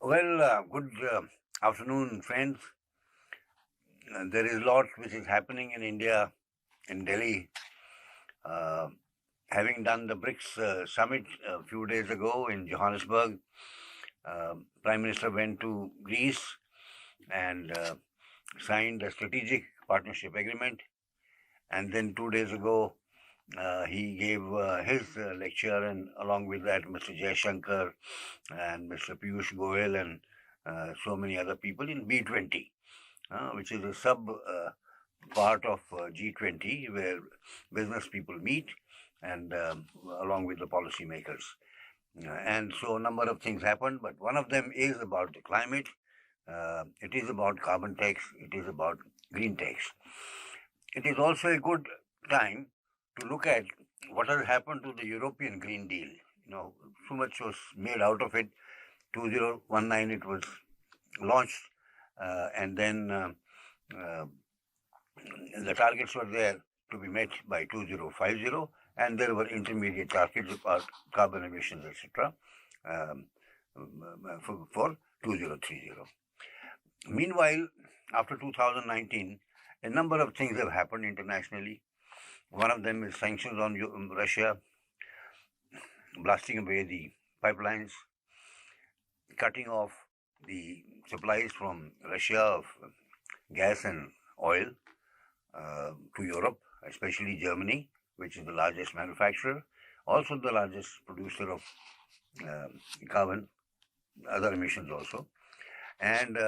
Good afternoon, friends. There is a lot which is happening in India, in Delhi. Uh, Having done the BRICS summit a few days ago in Johannesburg, Prime Minister went to Greece and signed a strategic partnership agreement. And then 2 days ago, he gave his lecture, and along with that, Mr. Jaishankar and Mr. Piyush Goyal and so many other people in B20. Which is a sub part of G20 where business people meet and along with the policymakers. And so a number of things happened, but one of them is about the climate. It is about carbon tax. It is about green tax. It is also a good time to look at what has happened to the European Green Deal. So much was made out of it. 2019 it was launched, and then the targets were there to be met by 2050, and there were intermediate targets about carbon emissions, etc., for 2030. Meanwhile, after 2019, a number of things have happened internationally. One of them is sanctions on Russia, blasting away the pipelines, cutting off the supplies from Russia of gas and oil to Europe, especially Germany, which is the largest manufacturer, also the largest producer of carbon, other emissions also, and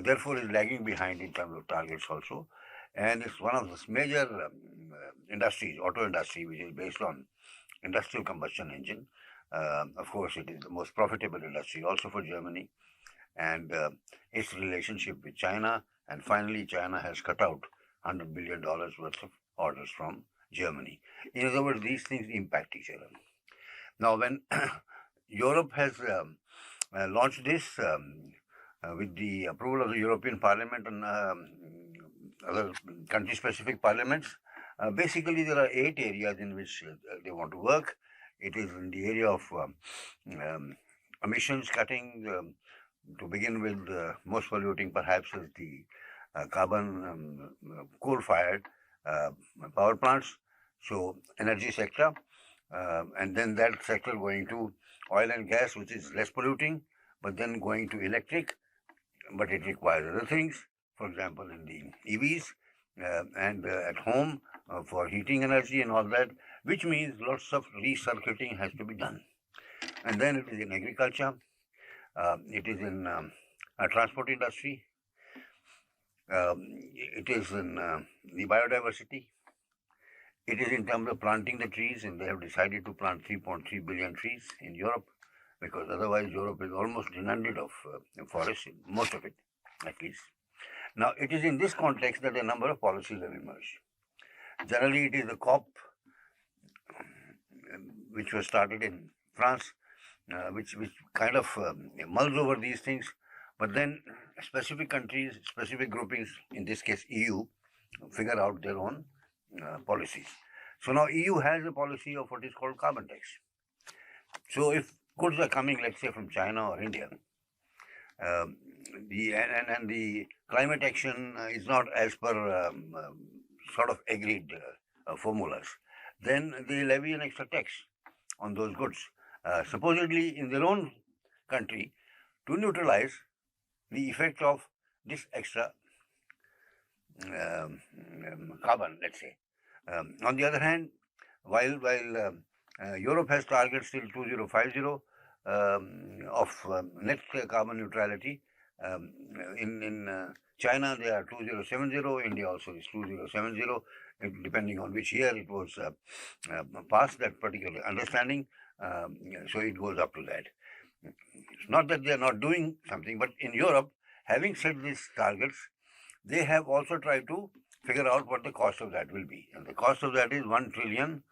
therefore is lagging behind in terms of targets also. And it's one of the major industries, auto industry, which is based on industrial combustion engine. Of course, it is the most profitable industry also for Germany, and its relationship with China. And finally, China has cut out $100 billion worth of orders from Germany. In other words, these things impact each other. Now, when Europe has launched this with the approval of the European Parliament and other country-specific parliaments, basically there are 8 areas in which they want to work. It is in the area of emissions cutting. To begin with, most polluting perhaps is the carbon coal-fired power plants, so energy sector, and then that sector going to oil and gas, which is less polluting, but then going to electric, but it requires other things, for example, in the EVs and at home for heating energy and all that, which means lots of recircuiting has to be done. And then it is in agriculture, it is in transport industry, it is in the biodiversity, it is in terms of planting the trees, and they have decided to plant 3.3 billion trees in Europe, because otherwise Europe is almost inundated of forests, most of it at least. Now, it is in this context that a number of policies have emerged. Generally, it is the COP, which was started in France, which kind of mulls over these things, but then specific countries, specific groupings, in this case EU, figure out their own policies. So now EU has a policy of what is called carbon tax. So if goods are coming, let's say, from China or India, the climate action is not as per sort of agreed formulas, then they levy an extra tax on those goods, supposedly in their own country, to neutralize the effect of this extra carbon, let's say. On the other hand, while Europe has targets till 2050 of net carbon neutrality, in China they are 2070, India also is 2070, depending on which year it was passed, that particular understanding, so it goes up to that. It's not that they are not doing something, but in Europe, having set these targets, they have also tried to figure out what the cost of that will be. And the cost of that is $1 trillion.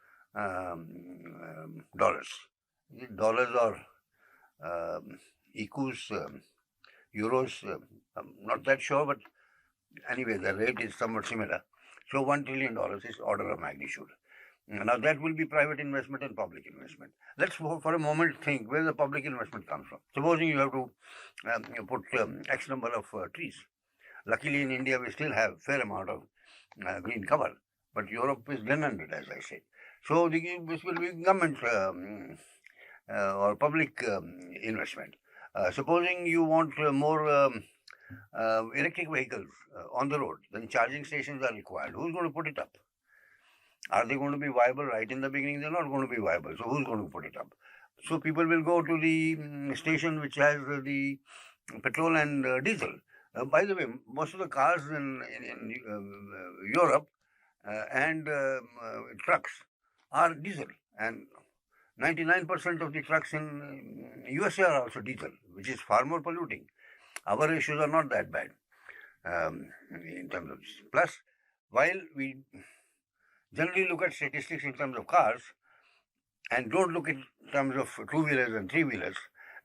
Dollars or equals euros, I'm not that sure, but anyway, the rate is somewhat similar. So $1 trillion is order of magnitude. Now that will be private investment and public investment. Let's for a moment think where the public investment comes from. Supposing you have to put X number of trees. Luckily in India we still have fair amount of green cover, but Europe is denuded, as I said. So this will be government or public investment. Supposing you want more electric vehicles on the road, then charging stations are required. Who's going to put it up? Are they going to be viable right in the beginning? They're not going to be viable. So who's going to put it up? So people will go to the station which has the petrol and diesel. By the way, most of the cars in Europe and trucks are diesel, and 99% of the trucks in USA are also diesel, which is far more polluting. Our issues are not that bad in terms of this. Plus, while we generally look at statistics in terms of cars and don't look in terms of two-wheelers and three-wheelers,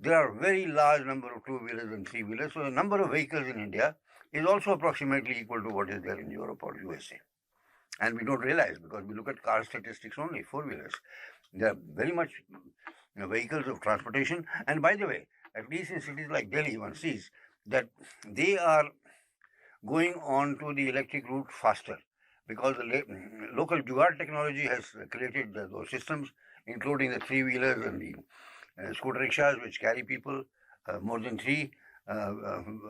there are very large number of two-wheelers and three-wheelers. So the number of vehicles in India is also approximately equal to what is there in Europe or USA. And we don't realize because we look at car statistics only, four-wheelers. There are very much vehicles of transportation. And by the way, at least in cities like Delhi, one sees that they are going on to the electric route faster because the local jugaad technology has created those systems, including the three-wheelers and the scooter rickshaws, which carry people more than three,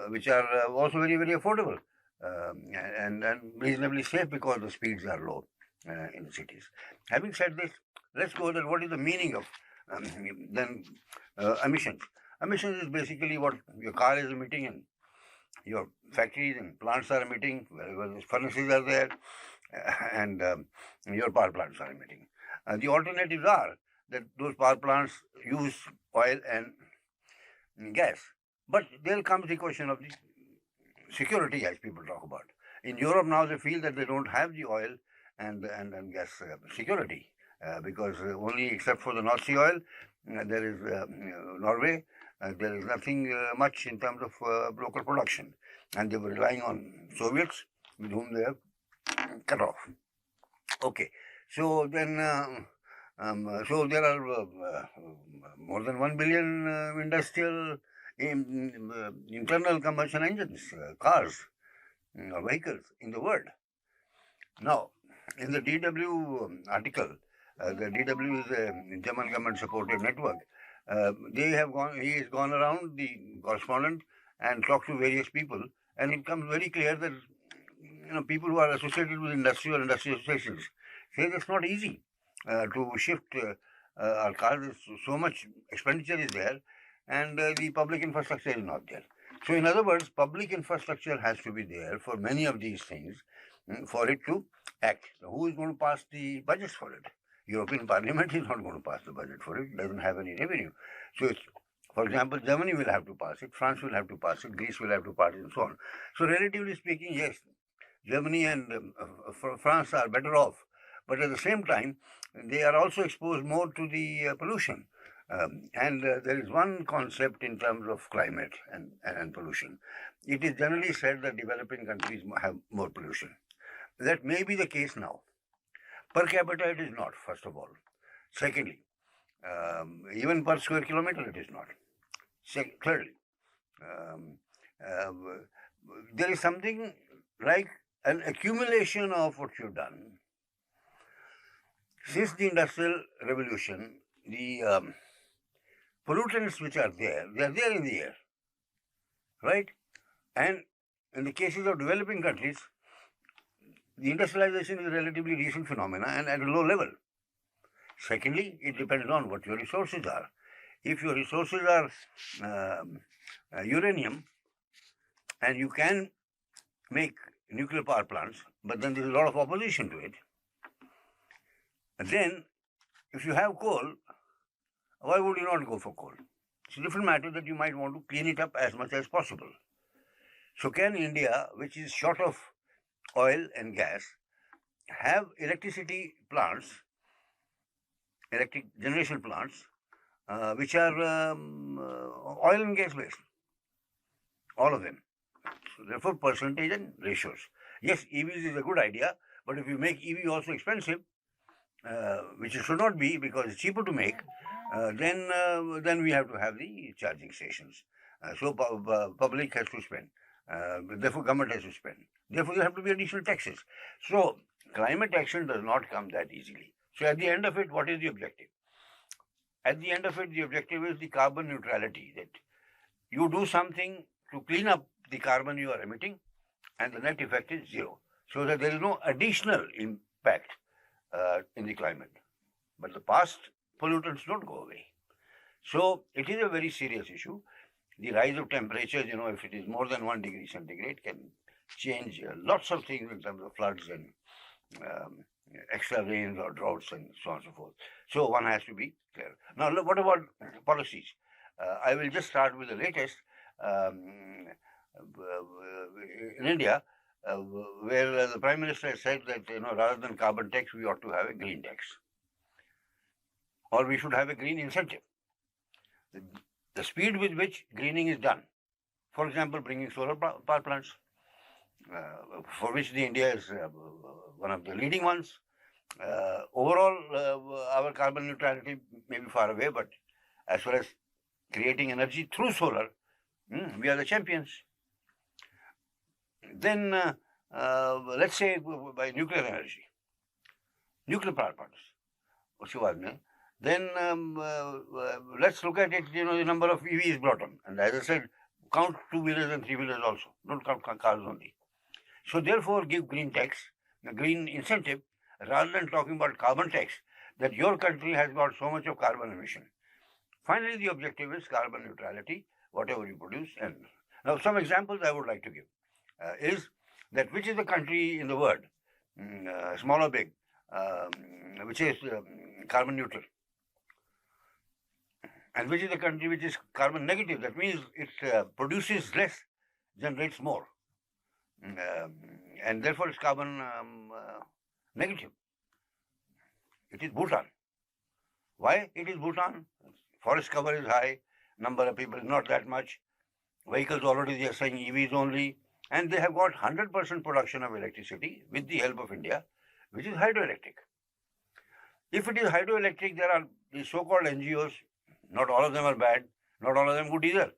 which are also very, very affordable and reasonably safe because the speeds are low in the cities. Having said this, let's go that what is the meaning of emissions. Emissions is basically what your car is emitting and your factories and plants are emitting, wherever the furnaces are there, and your power plants are emitting. The alternatives are that those power plants use oil and gas. But there comes the question of the security, as people talk about. In Europe now they feel that they don't have the oil and gas security because only except for the North Sea oil, there is Norway, there is nothing much in terms of local production. And they were relying on Soviets with whom they have cut off. Okay, so then so there are more than 1 billion industrial internal combustion engines, cars, vehicles in the world. Now, in the DW article, the DW is a German government supported network. He has gone around, the correspondent, and talked to various people, and it becomes very clear that people who are associated with industry or industry associations say it's not easy to shift our cars. So much expenditure is there, and the public infrastructure is not there. So in other words, public infrastructure has to be there for many of these things for it to act. So who is going to pass the budgets for it? European Parliament is not going to pass the budget for it. It doesn't have any revenue. So for example, Germany will have to pass it, France will have to pass it, Greece will have to pass it, and so on. So relatively speaking, yes, Germany and France are better off. But at the same time, they are also exposed more to the pollution. And there is one concept in terms of climate and pollution. It is generally said that developing countries have more pollution. That may be the case now. Per capita it is not, first of all. Secondly, even per square kilometer it is not. Thirdly, there is something like an accumulation of what you've done. Since the Industrial Revolution, the pollutants which are there, they are there in the air, right? And in the cases of developing countries, the industrialization is a relatively recent phenomena and at a low level. Secondly, it depends on what your resources are. If your resources are uranium and you can make nuclear power plants, but then there is a lot of opposition to it, then if you have coal, why would you not go for coal? It's a different matter that you might want to clean it up as much as possible. So can India, which is short of oil and gas, have electricity plants, electric generation plants, which are oil and gas based? All of them. So therefore, percentage and ratios. Yes, EVs is a good idea, but if you make EV also expensive, which it should not be because it's cheaper to make, then we have to have the charging stations. So public has to spend. Therefore, government has to spend. Therefore, there have to be additional taxes. So climate action does not come that easily. So at the end of it, what is the objective? At the end of it, the objective is the carbon neutrality, that you do something to clean up the carbon you are emitting, and the net effect is zero, so that there is no additional impact in the climate. But the past pollutants don't go away. So it is a very serious issue. The rise of temperatures, if it is more than 1 degree centigrade, can change lots of things in terms of floods and extra rains or droughts and so on and so forth. So one has to be clear. Now, look, what about policies? I will just start with the latest in India, where the Prime Minister has said that rather than carbon tax, we ought to have a green tax, or we should have a green incentive. The speed with which greening is done, for example, bringing solar power plants, for which India is one of the leading ones. Overall, our carbon neutrality may be far away, but as far as creating energy through solar, we are the champions. Then, let's say by nuclear energy, nuclear power plants, उसके बाद में, then let's look at it, the number of EVs brought on. And as I said, count two-wheelers and three-wheelers also. Don't count cars only. So therefore, give green tax, a green incentive, rather than talking about carbon tax, that your country has got so much of carbon emission. Finally, the objective is carbon neutrality, whatever you produce. And now some examples I would like to give is that which is the country in the world, small or big, which is carbon neutral, and which is the country which is carbon negative. That means it produces less, generates more, and therefore it's carbon negative. It is Bhutan. Why it is Bhutan? Forest cover is high, number of people is not that much, vehicles already they are saying EVs only, and they have got 100% production of electricity with the help of India, which is hydroelectric. If it is hydroelectric, there are the so-called NGOs, not all of them are bad, not all of them good either,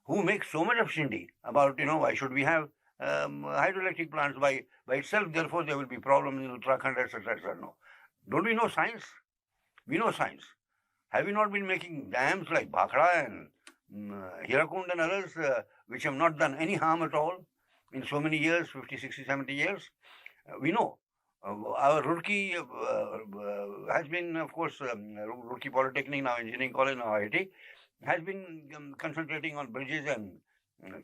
who make so much of shindy about, why should we have hydroelectric plants by itself, therefore there will be problems in Uttarakhand, etc., etc. No. Don't we know science? We know science. Have we not been making dams like Bhakra and Hirakund and others, which have not done any harm at all in so many years, 50, 60, 70 years? We know. Our Roorkee has been, of course, Roorkee Polytechnic, now Engineering College, now IIT, has been concentrating on bridges and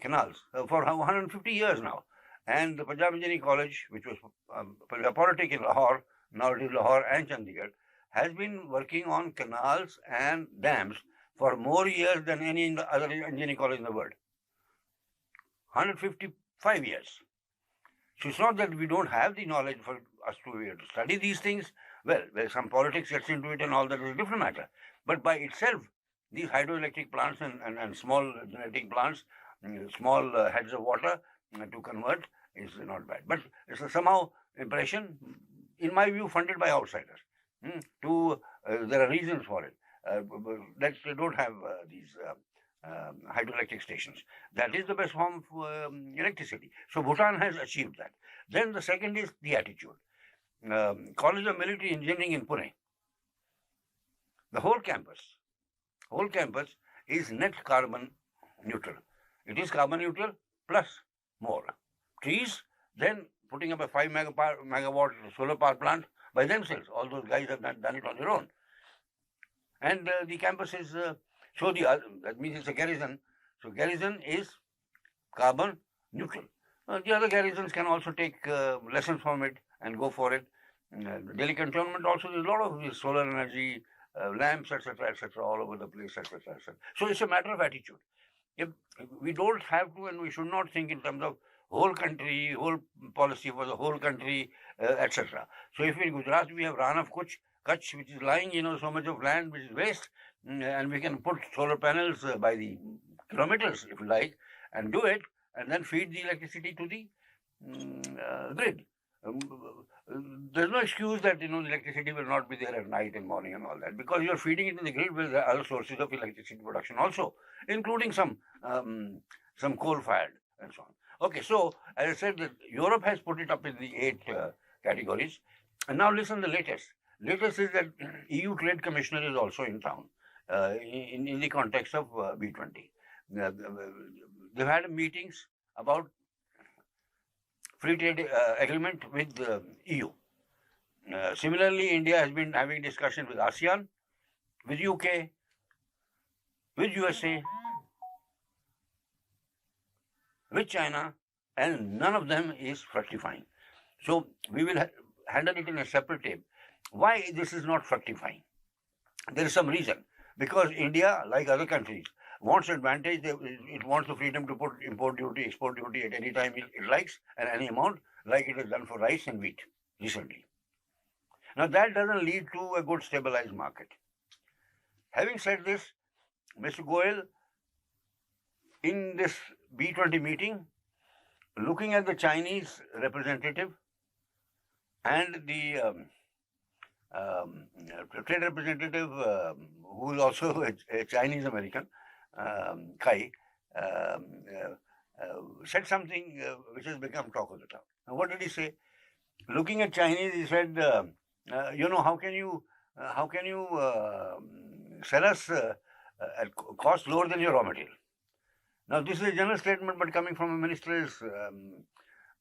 canals for 150 years now. And the Punjab Engineering College, which was Punjab Polytech in Lahore, now it is Lahore and Chandigarh, has been working on canals and dams for more years than any other engineering college in the world. 155 years. So it's not that we don't have the knowledge for us to study these things. Well, some politics gets into it and all that is a different matter. But by itself, these hydroelectric plants and small generating plants, small heads of water to convert is not bad. But it's somehow impression, in my view, funded by outsiders. There are reasons for it. That they don't have these hydroelectric stations. That is the best form of electricity. So Bhutan has achieved that. Then the second is the attitude. College of Military Engineering in Pune. The whole campus is net carbon neutral. It is carbon neutral plus more. Trees, then putting up a 5 megawatt solar power plant by themselves. All those guys have done it on their own. And the campus is, that means it's a garrison. So garrison is carbon neutral. The other garrisons can also take lessons from it and go for it. Delhi Cantonment also, there's a lot of these solar energy, lamps, etc., all over the place, etc., etc. So it's a matter of attitude. If we don't have to, and we should not think in terms of whole country, whole policy for the whole country, etc. So if in Gujarat we have Ran of Kutch, which is lying, so much of land which is waste, and we can put solar panels by the kilometers, if you like, and do it, and then feed the electricity to the grid. there's no excuse that the electricity will not be there at night and morning and all that, because you're feeding it in the grid with other sources of electricity production also, including some coal-fired and so on. Okay, so as I said, that Europe has put it up in the 8 categories, and now listen the latest. Latest is that EU Trade Commissioner is also in town in the context of B20. They've had meetings about free trade agreement with EU. Similarly, India has been having discussion with ASEAN, with UK, with USA, with China, and none of them is fructifying. So we will handle it in a separate tape. Why this is not fructifying? There is some reason. Because India, like other countries, wants advantage. It wants the freedom to put import duty, export duty at any time it likes and any amount, like it has done for rice and wheat recently. Now that doesn't lead to a good stabilized market. Having said this, Mr. Goyal, in this B20 meeting, looking at the Chinese representative and the trade representative, who is also a Chinese American, Kai, said something which has become talk of the town. Now, what did he say? Looking at Chinese, he said, how can you sell us at cost lower than your raw material? Now, this is a general statement, but coming from a minister is,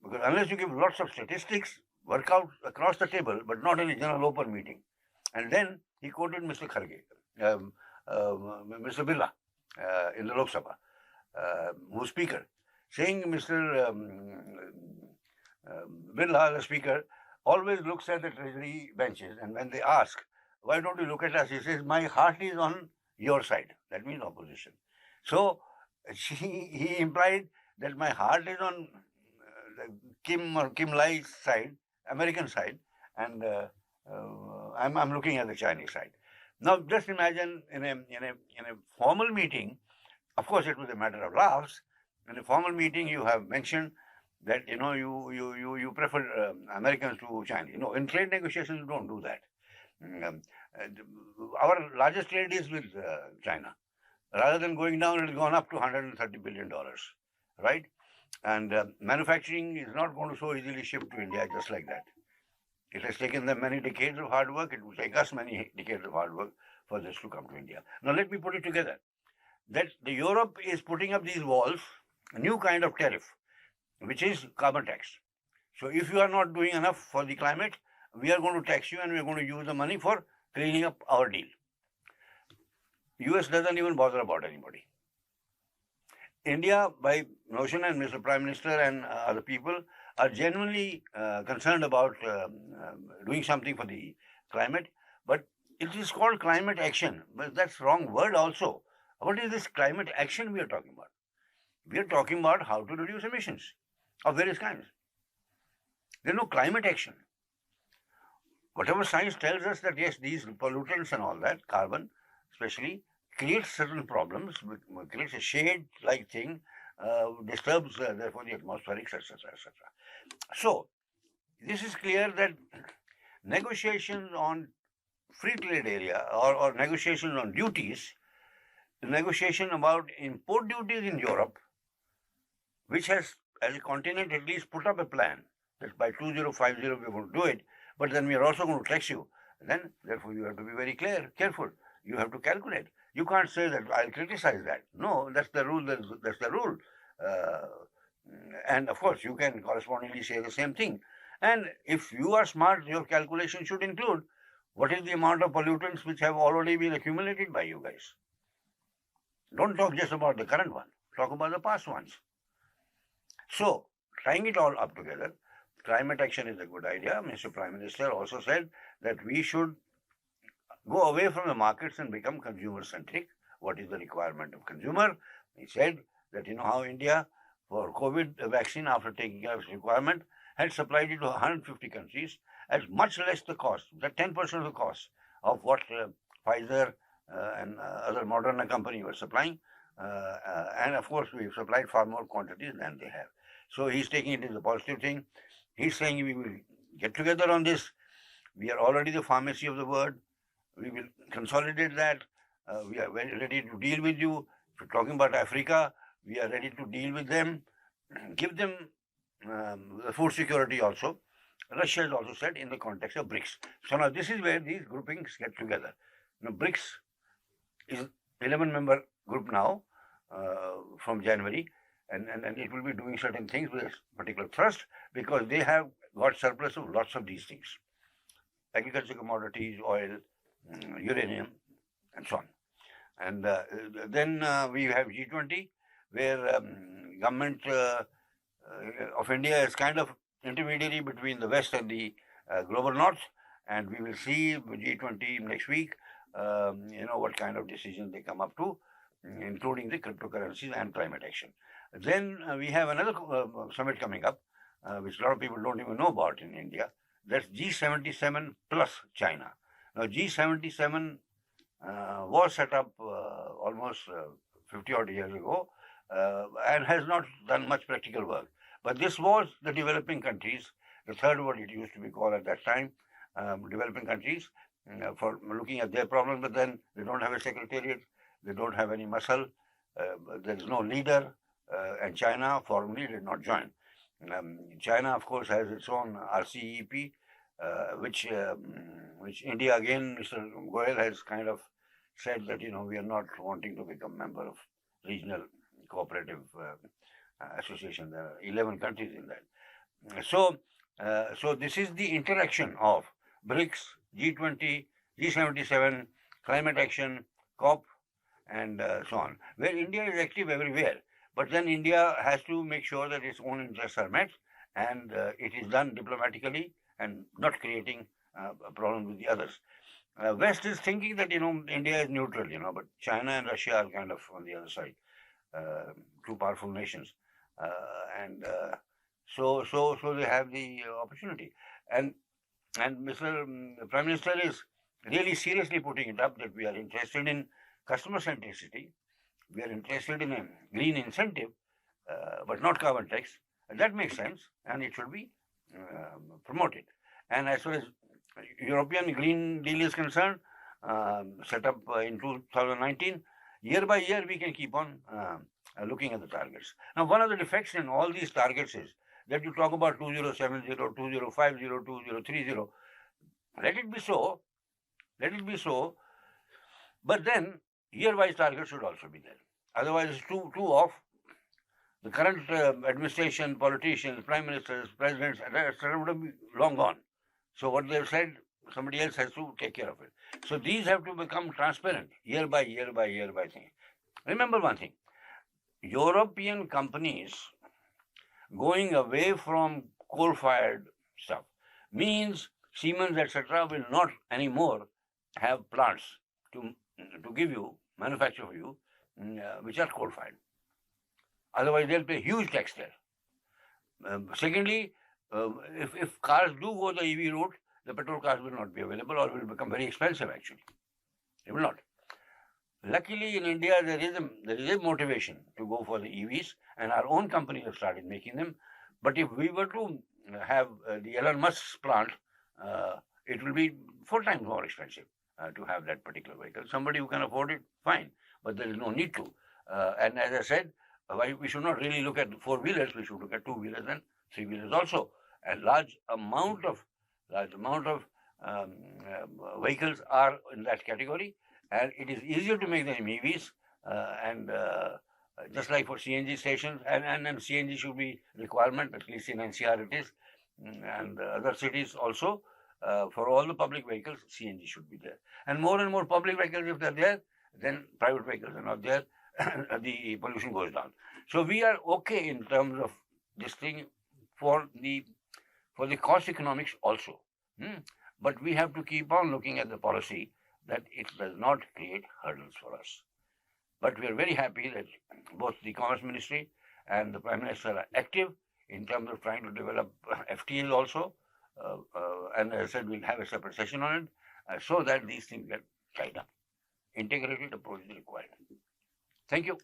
because unless you give lots of statistics, work out across the table, but not in a general open meeting. And then he quoted Mr. Kharge, Mr. Birla in the Lok Sabha, who's speaker, saying Mr. Birla, the speaker, always looks at the treasury benches, and when they ask, why don't you look at us, he says, my heart is on your side. That means opposition. So he implied that my heart is on Kim Lai's side, American side, and I'm looking at the Chinese side. Now, just imagine in a formal meeting. Of course, it was a matter of laughs. In a formal meeting, you have mentioned that you prefer Americans to Chinese. In trade negotiations, you don't do that. Our largest trade is with China. Rather than going down, it has gone up to $130 billion, right? And manufacturing is not going to so easily shift to India just like that. It has taken them many decades of hard work. It will take us many decades of hard work for this to come to India. Now, let me put it together. That the Europe is putting up these walls, a new kind of tariff, which is carbon tax. So if you are not doing enough for the climate, we are going to tax you and we are going to use the money for cleaning up our deal. US doesn't even bother about anybody. India, by notion, and Mr. Prime Minister and other people are genuinely concerned about doing something for the climate, but it is called climate action. But that's wrong word also. What is this climate action we are talking about? We are talking about how to reduce emissions of various kinds. There is no climate action. Whatever science tells us that yes, these pollutants and all that, carbon especially, creates certain problems, creates a shade-like thing, disturbs therefore the atmospherics, etc., etc. So, this is clear that negotiations on free trade area or negotiations on duties, negotiation about import duties in Europe, which has, as a continent, at least put up a plan that by 2050 we are going to do it, but then we are also going to tax you. Then, therefore, you have to be very careful. You have to calculate. You can't say that I'll criticize that. No, that's the rule. That's the rule. And of course, you can correspondingly say the same thing. And if you are smart, your calculation should include what is the amount of pollutants which have already been accumulated by you guys. Don't talk just about the current one. Talk about the past ones. So, tying it all up together, climate action is a good idea. Mr. Prime Minister also said that we should go away from the markets and become consumer-centric. What is the requirement of consumer? He said that how India, for COVID vaccine, after taking care of its requirement, had supplied it to 150 countries at much less the cost, that 10% of the cost of what Pfizer and other Moderna company were supplying. And of course, we've supplied far more quantities than they have. So he's taking it as a positive thing. He's saying we will get together on this. We are already the pharmacy of the world. We will consolidate that. We are very ready to deal with you. If you're talking about Africa, we are ready to deal with them, give them the food security also. Russia has also said in the context of BRICS. So now this is where these groupings get together. Now BRICS is 11-member group now from January, and it will be doing certain things with particular thrust because they have got surplus of lots of these things: agricultural commodities, oil, uranium, and so on. And then we have G20, where government of India is kind of intermediary between the West and the global North, and we will see G20 next week. What kind of decisions they come up to, including the cryptocurrencies and climate action. Then we have another summit coming up, which a lot of people don't even know about in India. That's G77 plus China. Now G77 was set up almost 50 odd years ago and has not done much practical work. But this was the developing countries, the third world it used to be called at that time, developing countries, for looking at their problems, but then they don't have a secretariat, they don't have any muscle, there is no leader, and China formally did not join. China, of course, has its own RCEP, which India, again, Mr. Goyal has kind of said that, we are not wanting to become member of regional cooperative association. There are 11 countries in that. So this is the interaction of BRICS, G20, G77, climate action, COP, and so on, where India is active everywhere. But then India has to make sure that its own interests are met, and it is done diplomatically and not creating a problem with the others. West is thinking that, India is neutral, but China and Russia are kind of on the other side, two powerful nations. So they have the opportunity. And Mr. Prime Minister is really seriously putting it up that we are interested in customer centricity. We are interested in a green incentive, but not carbon tax. And that makes sense, and it should be promoted. And as far as European Green Deal is concerned, set up in 2019, year by year we can keep on looking at the targets. Now, one of the defects in all these targets is that you talk about 2070, 2050, 2030. Let it be so, but then year-wise targets should also be there. Otherwise, it's too off. The current administration, politicians, prime ministers, presidents, etc., would have been long gone. So what they've said, somebody else has to take care of it. So these have to become transparent, year by year thing. Remember one thing, European companies going away from coal-fired stuff means Siemens, etc., will not anymore have plants to give you, manufacture for you, which are coal-fired. Otherwise, they'll pay huge tax there. Secondly, if cars do go the EV route, the petrol cars will not be available or will become very expensive actually. They will not. Luckily, in India, there is a motivation to go for the EVs, and our own companies have started making them. But if we were to have the Elon Musk's plant, it will be 4 times more expensive to have that particular vehicle. Somebody who can afford it, fine, but there is no need to. And as I said, we should not really look at 4-wheelers, we should look at 2-wheelers and 3-wheelers also. A large amount of vehicles are in that category, and it is easier to make them EVs, and just like for CNG stations, and CNG should be requirement, at least in NCR it is, and other cities also. For all the public vehicles, CNG should be there. And more public vehicles, if they're there, then private vehicles are not there, the pollution goes down. So we are okay in terms of this thing for the cost economics also. But we have to keep on looking at the policy that it does not create hurdles for us. But we are very happy that both the Commerce Ministry and the Prime Minister are active in terms of trying to develop FTAs also. And as I said, we'll have a separate session on it so that these things get tied up. Integrated approach is required. Thank you.